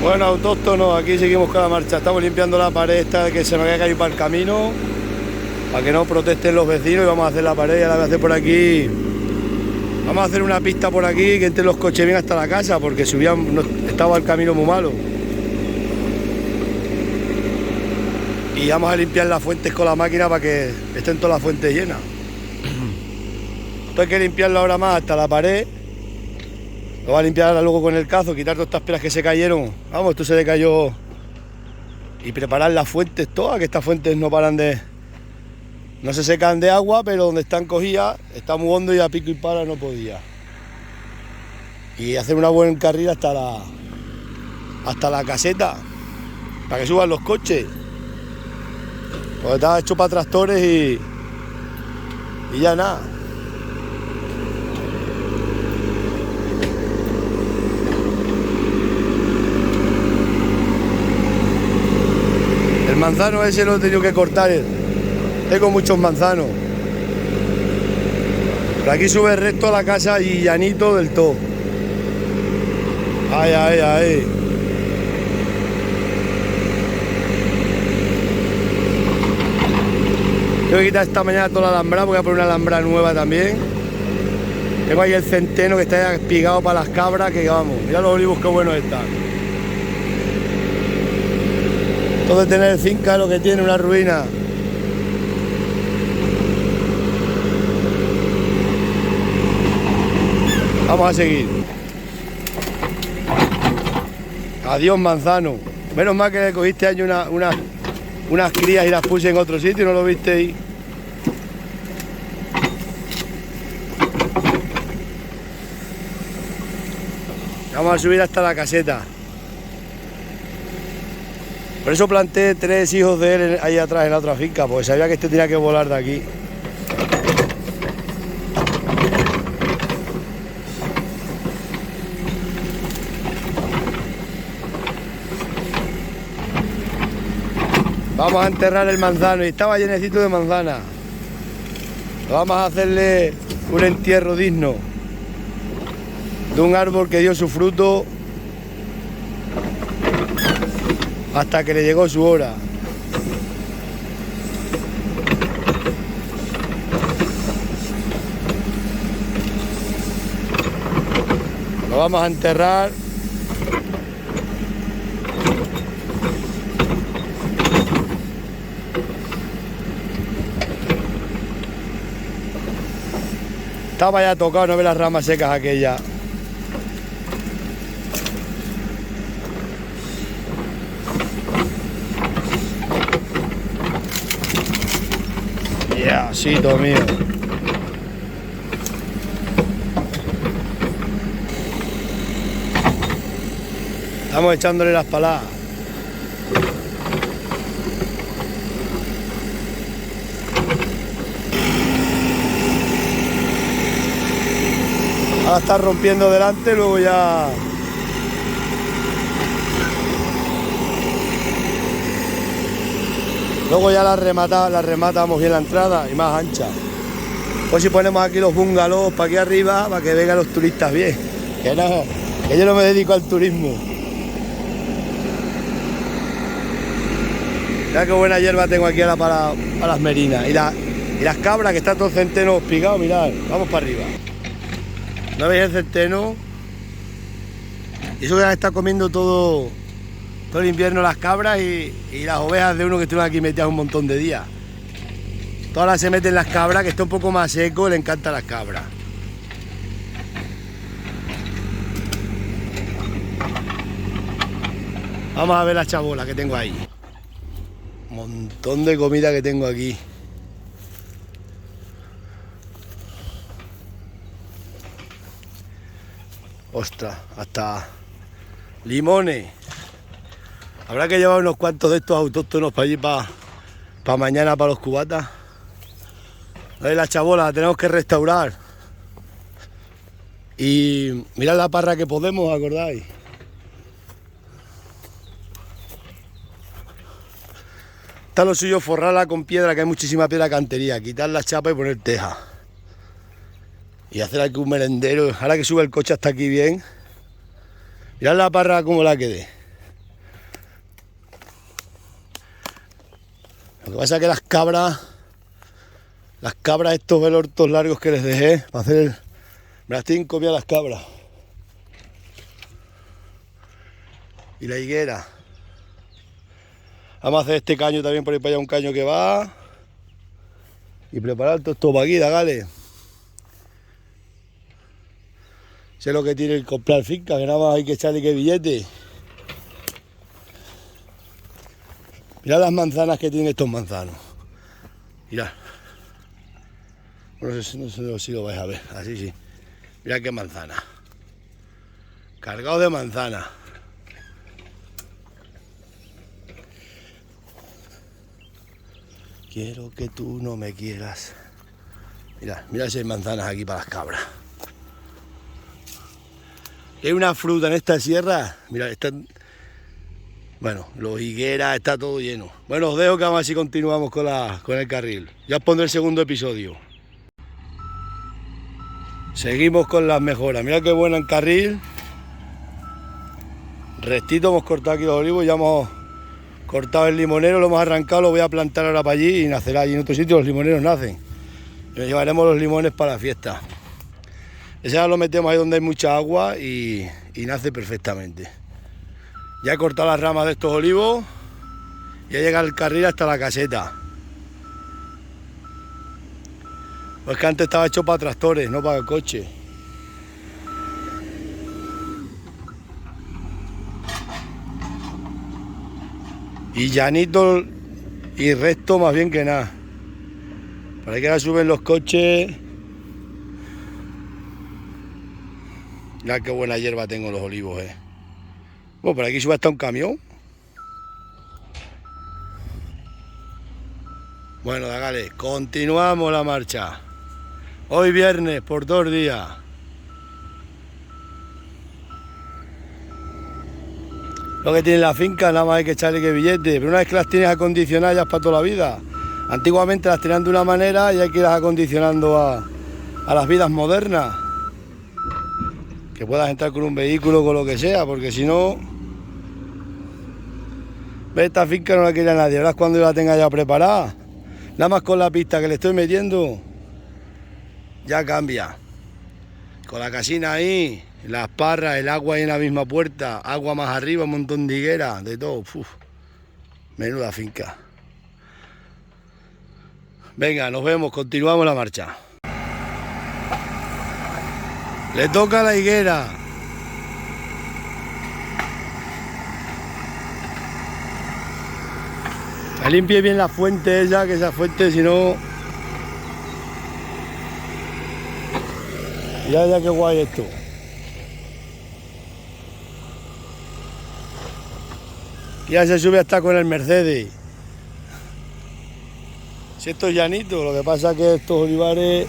Bueno, autóctonos, aquí seguimos con la marcha. Estamos limpiando la pared esta que se nos había caído para el camino, para que no protesten los vecinos, y vamos a hacer la pared. Y ahora voy a hacer por aquí. Vamos a hacer una pista por aquí que entre los coches bien hasta la casa, porque estaba el camino muy malo. Y vamos a limpiar las fuentes con la máquina para que estén todas las fuentes llenas. Esto hay que limpiarlo ahora más hasta la pared. Lo va a limpiar ahora luego con el cazo, quitar todas estas piedras que se cayeron. Vamos, esto se le cayó. Y preparar las fuentes todas, que estas fuentes no paran de... No se secan de agua, pero donde están cogidas está muy hondo y a pico y pala no podía. Y hacer una buena carril hasta la caseta, para que suban los coches. Porque estaba hecho para tractores y ya nada. El manzano ese lo he tenido que cortar. Tengo muchos manzanos. Por aquí sube recto a la casa y llanito del todo. Ay, ay, ay. Tengo que quitar esta mañana toda la alambra, voy a poner una alambra nueva también. Tengo ahí el centeno que está ya espigado para las cabras, que vamos, mira los olivos qué buenos están. Todo de tener finca lo que tiene, una ruina. Vamos a seguir. Adiós manzano. Menos mal que le cogiste año unas crías y las puse en otro sitio, ¿no lo viste ahí? Vamos a subir hasta la caseta. Por eso planté 3 hijos de él ahí atrás en la otra finca, porque sabía que este tenía que volar de aquí. Vamos a enterrar el manzano, y estaba llenecito de manzana. Vamos a hacerle un entierro digno de un árbol que dio su fruto hasta que le llegó su hora. Lo vamos a enterrar. Estaba ya tocado, no ve las ramas secas aquellas. Ya, sí, todo mío. Estamos echándole las paladas. Ahora está rompiendo delante, luego ya... Luego ya la rematamos bien la entrada y más ancha. Pues si ponemos aquí los bungalows para aquí arriba, para que vengan los turistas bien. Que no, que yo no me dedico al turismo. Mira qué buena hierba tengo aquí ahora para las merinas. Y las cabras, que están todos centenos picados, mirad, vamos para arriba. ¿No veis el centeno? Y eso que está comiendo todo el invierno las cabras y las ovejas de uno que estuvieron aquí metidas un montón de días. Todas las se meten las cabras, que está un poco más seco, le encantan las cabras. Vamos a ver la chabola que tengo ahí. Un montón de comida que tengo aquí. Ostras, hasta limones. Habrá que llevar unos cuantos de estos autóctonos para allí, para mañana, para los cubatas. Ahí la chabola la tenemos que restaurar. Y mirad la parra que podemos, ¿acordáis? Está lo suyo forrarla con piedra, que hay muchísima piedra cantería, quitar la chapa y poner teja. Y hacer aquí un merendero. Ahora que sube el coche hasta aquí bien. Mirad la parra como la quedé. Lo que pasa es que las cabras estos velortos largos que les dejé para hacer me las tienen copiadas las cabras. Y la higuera. Vamos a hacer este caño también por ahí para allá, un caño que va. Y preparar todo esto para aquí, dale. Sé lo que tiene el comprar finca, que nada más hay que echarle que billete. Mirad las manzanas que tienen estos manzanos. Mirad. No sé si lo vais a ver, así sí. Mirad qué manzana. Cargado de manzana. Quiero que tú no me quieras. Mirad si hay manzanas aquí para las cabras. Hay una fruta en esta sierra. Mirad, están... Bueno, los higueras, está todo lleno. Bueno, os dejo que vamos así continuamos con el carril. Ya os pondré el segundo episodio. Seguimos con las mejoras. Mirad qué buena en carril. Rectito hemos cortado aquí los olivos, ya hemos cortado el limonero, lo hemos arrancado, lo voy a plantar ahora para allí y nacerá allí. En otro sitio los limoneros nacen. Y nos llevaremos los limones para la fiesta. Ese ya lo metemos ahí donde hay mucha agua y nace perfectamente. Ya he cortado las ramas de estos olivos y ya llega el carril hasta la caseta. Pues que antes estaba hecho para tractores, no para el coche. Y llanito y recto más bien que nada. Por ahí que ahora suben los coches. Mirad qué buena hierba tengo los olivos, Bueno, por aquí sube hasta un camión. Bueno, dale, continuamos la marcha. Hoy viernes, por 2 días. Lo que tiene la finca, nada más hay que echarle que billete. Pero una vez que las tienes acondicionadas ya es para toda la vida. Antiguamente las tenían de una manera y hay que irlas acondicionando a las vidas modernas. Que puedas entrar con un vehículo, con lo que sea, porque si no... ¿Ves? Esta finca no la quería nadie, verás cuando yo la tenga ya preparada. Nada más con la pista que le estoy metiendo, ya cambia. Con la casina ahí, las parras, el agua ahí en la misma puerta, agua más arriba, un montón de higueras, de todo. Uf, menuda finca. Venga, nos vemos, continuamos la marcha. Le toca a la higuera. Limpie bien la fuente ella, que esa fuente si no... Ya qué guay esto. Ya se sube hasta con el Mercedes. Si esto es llanito, lo que pasa es que estos olivares...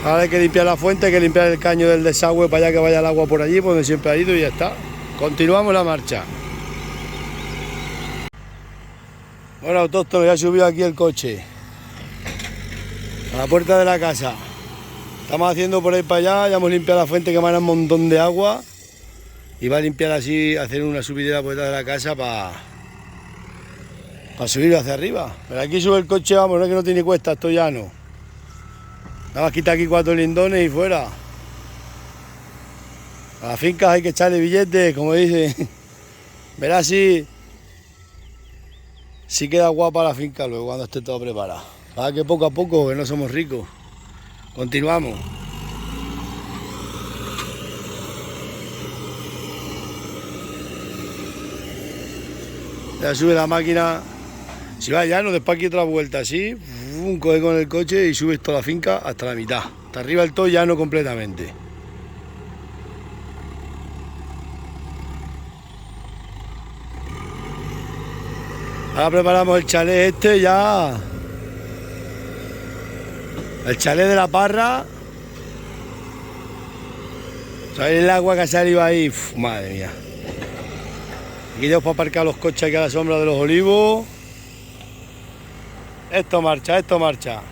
Ahora hay que limpiar la fuente, hay que limpiar el caño del desagüe para allá que vaya el agua por allí, por donde siempre ha ido y ya está. Continuamos la marcha. Bueno, autóctono, ya subió aquí el coche. A la puerta de la casa. Estamos haciendo por ahí para allá, ya hemos limpiado la fuente que emana un montón de agua. Y va a limpiar así, hacer una subidera por detrás de la casa para subir hacia arriba. Pero aquí sube el coche, vamos, no es que no tiene cuesta, esto llano. Nada más quita aquí 4 lindones y fuera. A las fincas hay que echarle billetes, como dicen. Verás si queda guapa la finca luego cuando esté todo preparado. Para que poco a poco, que no somos ricos. Continuamos. Ya sube la máquina. Si va llano, después aquí otra vuelta así, coge con el coche y subes toda la finca hasta la mitad. Hasta arriba del todo llano completamente. Ahora preparamos el chalet este ya. El chalet de la parra. ¿Sabéis el agua que ha salido ahí? Uf, madre mía. Aquí tenemos para aparcar los coches aquí a la sombra de los olivos. Esto marcha, esto marcha.